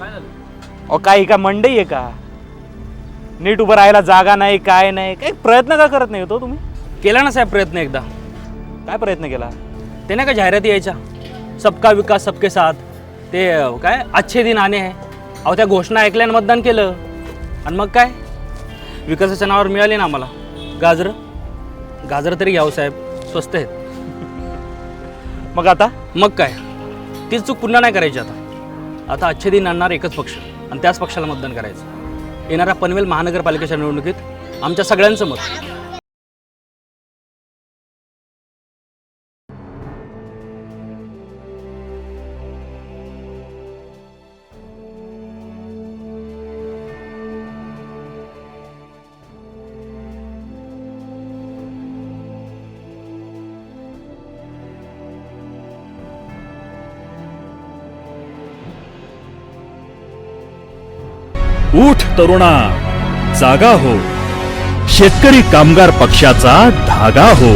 अहो काही का मंडई आहे का? नीट उभं राहायला जागा नाही, काय नाही, काही प्रयत्न का करत नाही तो तुम्ही? केला ना साहेब प्रयत्न एकदा. काय प्रयत्न केला? ते नाही का जाहिराती यायच्या, सबका विकास सबके साथ, ते काय अच्छे दिन आने है. अहो त्या घोषणा ऐकल्यानं मतदान केलं आणि मग काय विकासाच्या नावावर मिळाली ना आम्हाला गाजरं तरी घ्यावं साहेब, स्वस्त आहेत. मग आता मग काय तीच चूक पुन्हा नाही करायची. आता अच्छे दिन आणणार एकच पक्ष आणि त्याच पक्षाला मतदान करायचं. येणाऱ्या पनवेल महानगरपालिकेच्या निवडणुकीत आमच्या सगळ्यांचं मत. उठ तरुणा, जागा हो. शेतकरी कामगार पक्षाचा धागा हो.